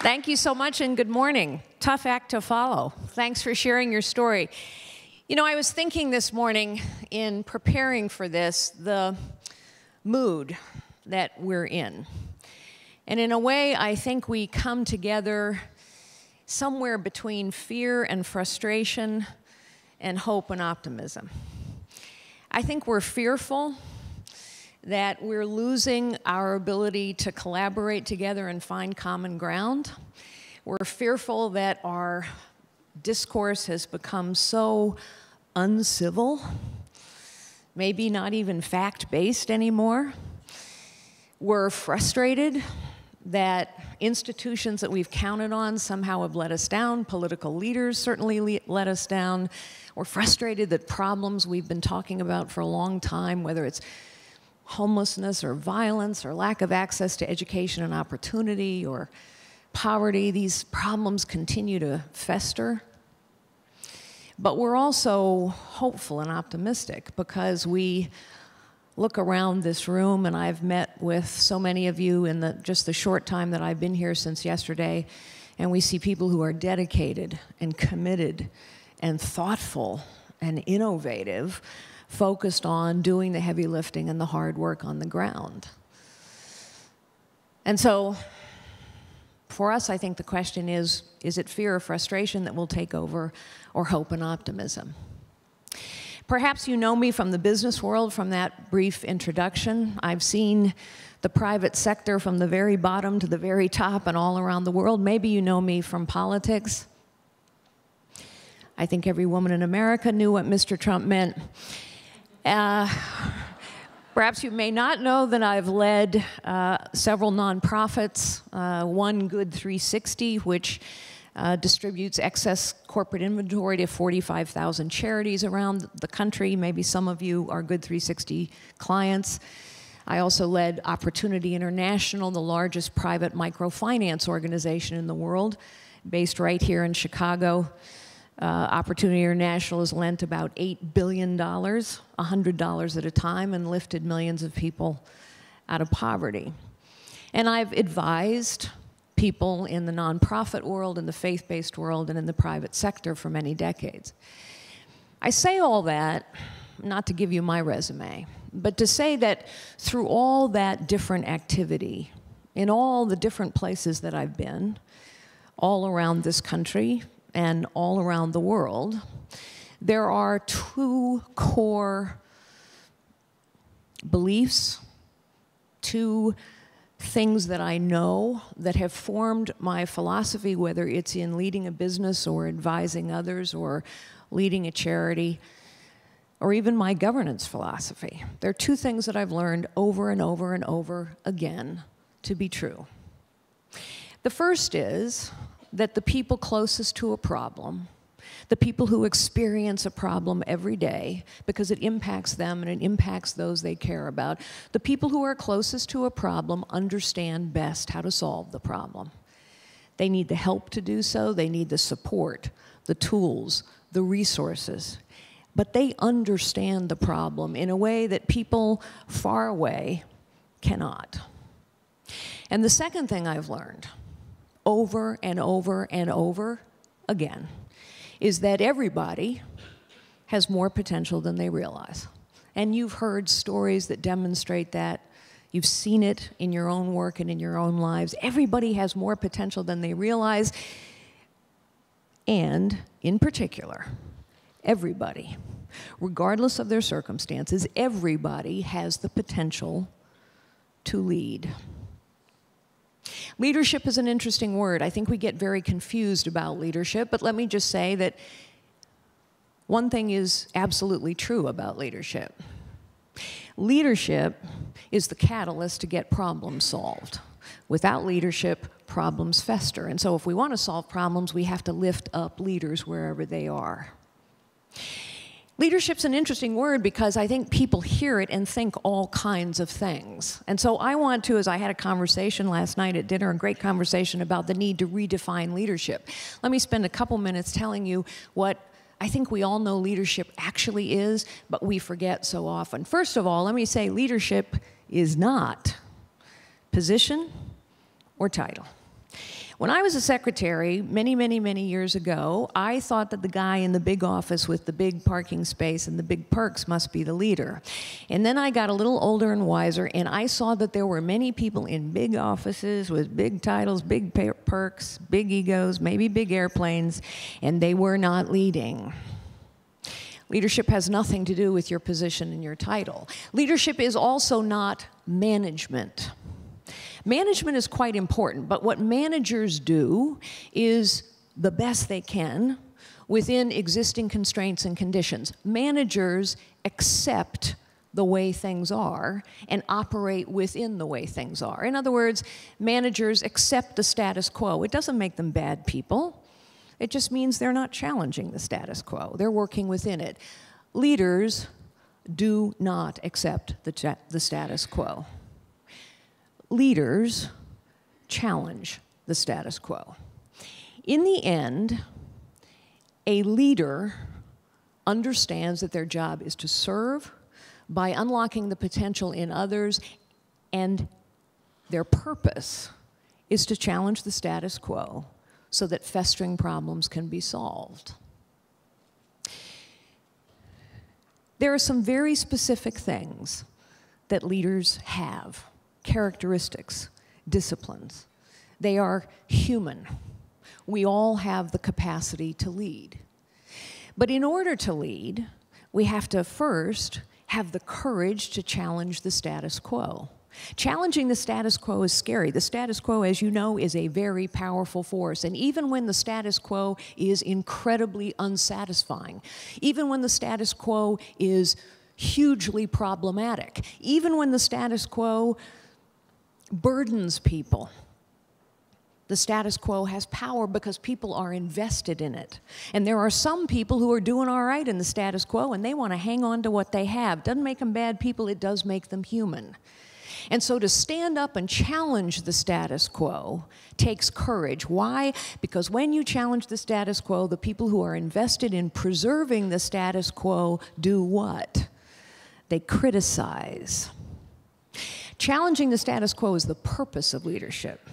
Thank you so much and good morning. Tough act to follow. Thanks for sharing your story. You know, I was thinking this morning in preparing for this, the mood that we're in. And in a way, I think we come together somewhere between fear and frustration and hope and optimism. I think we're fearful that we're losing our ability to collaborate together and find common ground. We're fearful that our discourse has become so uncivil, maybe not even fact-based anymore. We're frustrated that institutions that we've counted on somehow have let us down. Political leaders certainly let us down. We're frustrated that problems we've been talking about for a long time, whether it's homelessness or violence or lack of access to education and opportunity or poverty, these problems continue to fester. But we're also hopeful and optimistic because we look around this room, and I've met with so many of you in just the short time that I've been here since yesterday, and we see people who are dedicated and committed and thoughtful and innovative, focused on doing the heavy lifting and the hard work on the ground. And so for us, I think the question is it fear or frustration that will take over, or hope and optimism? Perhaps you know me from the business world, from that brief introduction. I've seen the private sector from the very bottom to the very top and all around the world. Maybe you know me from politics. I think every woman in America knew what Mr. Trump meant. Perhaps you may not know that I've led several nonprofits, One Good 360, which distributes excess corporate inventory to 45,000 charities around the country. Maybe some of you are Good 360 clients. I also led Opportunity International, the largest private microfinance organization in the world, based right here in Chicago. Opportunity International has lent about $8 billion, $100 at a time, and lifted millions of people out of poverty. And I've advised people in the nonprofit world, in the faith-based world, and in the private sector for many decades. I say all that not to give you my resume, but to say that through all that different activity, in all the different places that I've been, all around this country, and all around the world, there are two core beliefs, two things that I know that have formed my philosophy, whether it's in leading a business or advising others or leading a charity, or even my governance philosophy. There are two things that I've learned over and over and over again to be true. The first is that the people closest to a problem, the people who experience a problem every day because it impacts them and it impacts those they care about, the people who are closest to a problem understand best how to solve the problem. They need the help to do so, they need the support, the tools, the resources, but they understand the problem in a way that people far away cannot. And the second thing I've learned over and over and over again is that everybody has more potential than they realize. And you've heard stories that demonstrate that. You've seen it in your own work and in your own lives. Everybody has more potential than they realize. And in particular, everybody, regardless of their circumstances, everybody has the potential to lead. Leadership is an interesting word. I think we get very confused about leadership, but let me just say that one thing is absolutely true about leadership. Leadership is the catalyst to get problems solved. Without leadership, problems fester. And so if we want to solve problems, we have to lift up leaders wherever they are. Leadership's an interesting word because I think people hear it and think all kinds of things. And so I want to, as I had a conversation last night at dinner, a great conversation about the need to redefine leadership. Let me spend a couple minutes telling you what I think we all know leadership actually is, but we forget so often. First of all, let me say leadership is not position or title. When I was a secretary many, many, many years ago, I thought that the guy in the big office with the big parking space and the big perks must be the leader. And then I got a little older and wiser, and I saw that there were many people in big offices with big titles, big perks, big egos, maybe big airplanes, and they were not leading. Leadership has nothing to do with your position and your title. Leadership is also not management. Management is quite important, but what managers do is the best they can within existing constraints and conditions. Managers accept the way things are and operate within the way things are. In other words, managers accept the status quo. It doesn't make them bad people. It just means they're not challenging the status quo. They're working within it. Leaders do not accept the status quo. Leaders challenge the status quo. In the end, a leader understands that their job is to serve by unlocking the potential in others, and their purpose is to challenge the status quo so that festering problems can be solved. There are some very specific things that leaders have. Characteristics, disciplines. They are human. We all have the capacity to lead. But in order to lead, we have to first have the courage to challenge the status quo. Challenging the status quo is scary. The status quo, as you know, is a very powerful force. And even when the status quo is incredibly unsatisfying, even when the status quo is hugely problematic, even when the status quo burdens people, the status quo has power because people are invested in it. And there are some people who are doing all right in the status quo and they want to hang on to what they have. Doesn't make them bad people, it does make them human. And so to stand up and challenge the status quo takes courage. Why? Because when you challenge the status quo, the people who are invested in preserving the status quo do what? They criticize. Challenging the status quo is the purpose of leadership.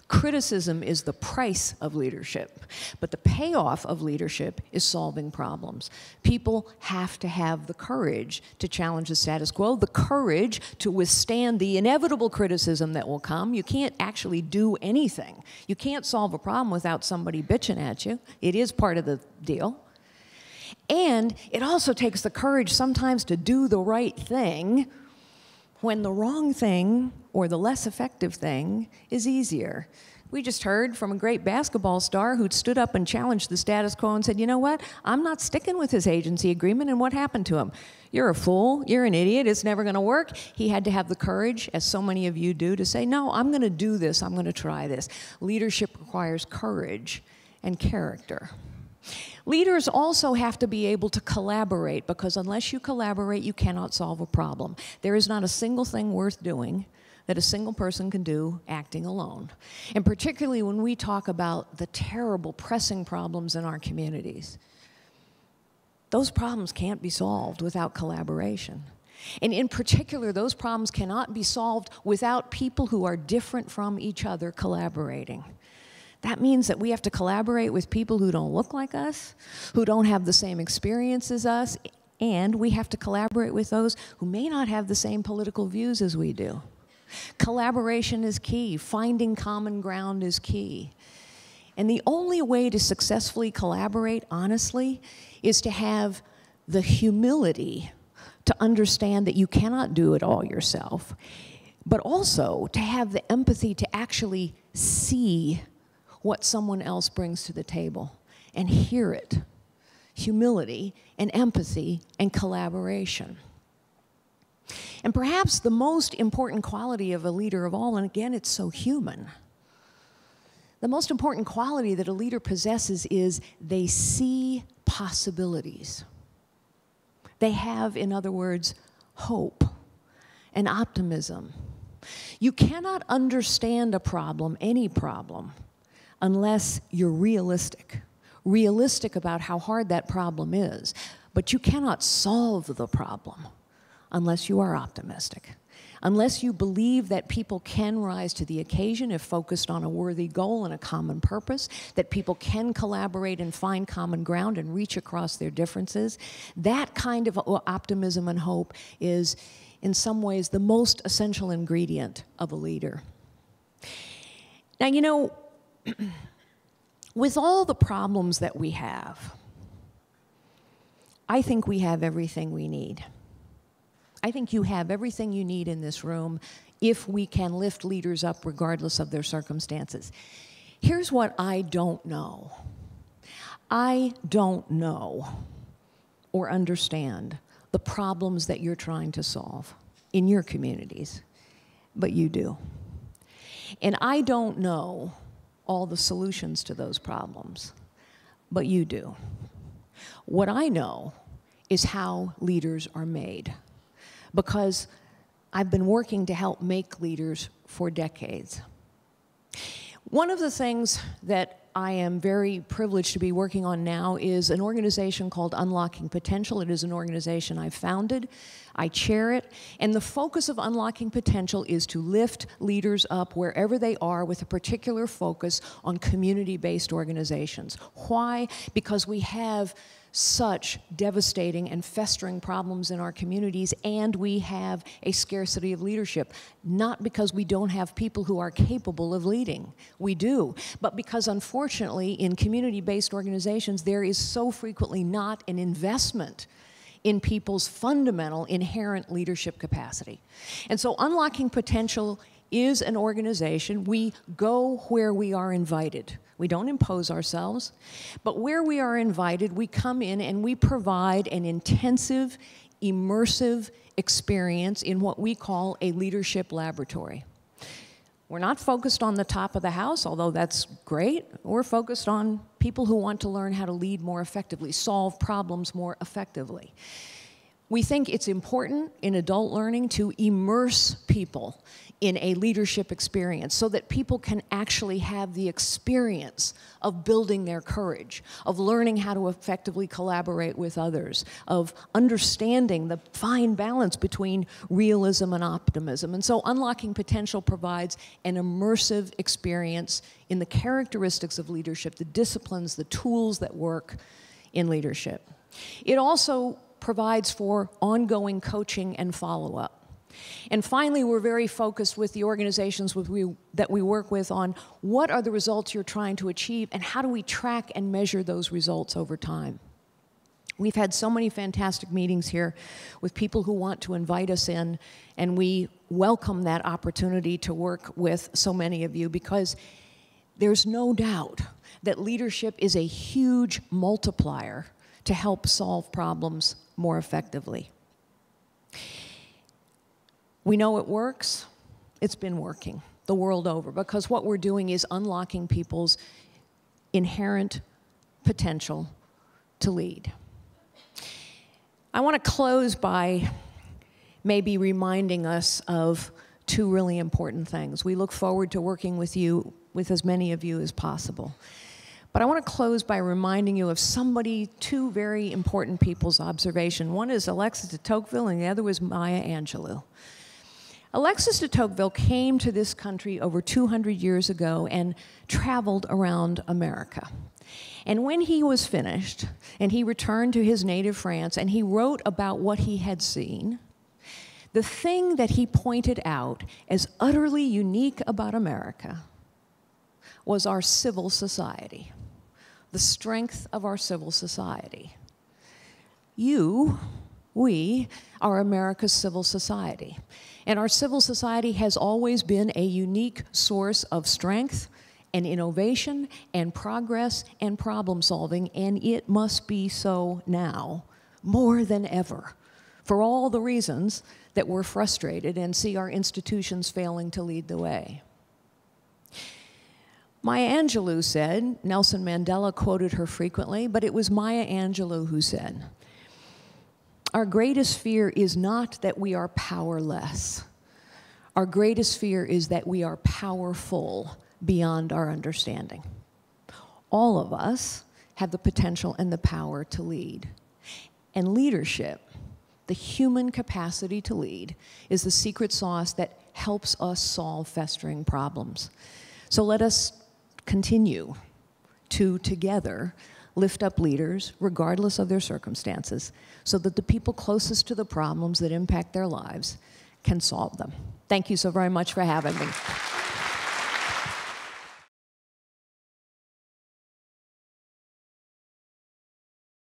Criticism is the price of leadership, but the payoff of leadership is solving problems. People have to have the courage to challenge the status quo, the courage to withstand the inevitable criticism that will come. You can't actually do anything. You can't solve a problem without somebody bitching at you. It is part of the deal. And it also takes the courage sometimes to do the right thing when the wrong thing or the less effective thing is easier. We just heard from a great basketball star who stood up and challenged the status quo and said, you know what, I'm not sticking with his agency agreement, and what happened to him? You're a fool, you're an idiot, it's never gonna work. He had to have the courage, as so many of you do, to say, no, I'm gonna do this, I'm gonna try this. Leadership requires courage and character. Leaders also have to be able to collaborate, because unless you collaborate, you cannot solve a problem. There is not a single thing worth doing that a single person can do acting alone. And particularly when we talk about the terrible, pressing problems in our communities, those problems can't be solved without collaboration. And in particular, those problems cannot be solved without people who are different from each other collaborating. That means that we have to collaborate with people who don't look like us, who don't have the same experience as us, and we have to collaborate with those who may not have the same political views as we do. Collaboration is key. Finding common ground is key. And the only way to successfully collaborate, honestly, is to have the humility to understand that you cannot do it all yourself, but also to have the empathy to actually see what someone else brings to the table and hear it. Humility and empathy and collaboration. And perhaps the most important quality of a leader of all, and again, it's so human, the most important quality that a leader possesses is they see possibilities. They have, in other words, hope and optimism. You cannot understand a problem, any problem, unless you're realistic about how hard that problem is. But you cannot solve the problem unless you are optimistic. unless you believe that people can rise to the occasion if focused on a worthy goal and a common purpose, that people can collaborate and find common ground and reach across their differences, that kind of optimism and hope is, in some ways, the most essential ingredient of a leader. Now, you know, with all the problems that we have, I think we have everything we need. I think you have everything you need in this room if we can lift leaders up regardless of their circumstances. Here's what I don't know. I don't know or understand the problems that you're trying to solve in your communities, but you do. And I don't know all the solutions to those problems, but you do. What I know is how leaders are made, because I've been working to help make leaders for decades. One of the things that I am very privileged to be working on now is an organization called Unlocking Potential. It is an organization I founded. I chair it. And the focus of Unlocking Potential is to lift leaders up wherever they are with a particular focus on community-based organizations. Why? Because we have such devastating and festering problems in our communities, and we have a scarcity of leadership. Not because we don't have people who are capable of leading. We do. But because, unfortunately, in community-based organizations, there is so frequently not an investment in people's fundamental inherent leadership capacity. And so Unlocking Potential is an organization. We go where we are invited. We don't impose ourselves, but where we are invited, we come in and we provide an intensive, immersive experience in what we call a leadership laboratory. We're not focused on the top of the house, although that's great. We're focused on people who want to learn how to lead more effectively, solve problems more effectively. We think it's important in adult learning to immerse people in a leadership experience so that people can actually have the experience of building their courage, of learning how to effectively collaborate with others, of understanding the fine balance between realism and optimism. And so Unlocking Potential provides an immersive experience in the characteristics of leadership, the disciplines, the tools that work in leadership. It also provides for ongoing coaching and follow-up. And finally, we're very focused with the organizations that we work with on what are the results you're trying to achieve and how do we track and measure those results over time. We've had so many fantastic meetings here with people who want to invite us in, and we welcome that opportunity to work with so many of you, because there's no doubt that leadership is a huge multiplier to help solve problems more effectively. We know it works. It's been working the world over, because what we're doing is unlocking people's inherent potential to lead. I want to close by maybe reminding us of two really important things. We look forward to working with you, with as many of you as possible. But I want to close by reminding you of two very important people's observation. One is Alexis de Tocqueville, and the other was Maya Angelou. Alexis de Tocqueville came to this country over 200 years ago and traveled around America. And when he was finished, and he returned to his native France, and he wrote about what he had seen, the thing that he pointed out as utterly unique about America was our civil society, the strength of our civil society. We are America's civil society. And our civil society has always been a unique source of strength and innovation and progress and problem solving, and it must be so now more than ever, for all the reasons that we're frustrated and see our institutions failing to lead the way. Maya Angelou said, Nelson Mandela quoted her frequently, but it was Maya Angelou who said, "Our greatest fear is not that we are powerless. Our greatest fear is that we are powerful beyond our understanding." All of us have the potential and the power to lead. And leadership the human capacity to lead, is the secret sauce that helps us solve festering problems. So let us continue to, together, lift up leaders, regardless of their circumstances, so that the people closest to the problems that impact their lives can solve them. Thank you so very much for having me.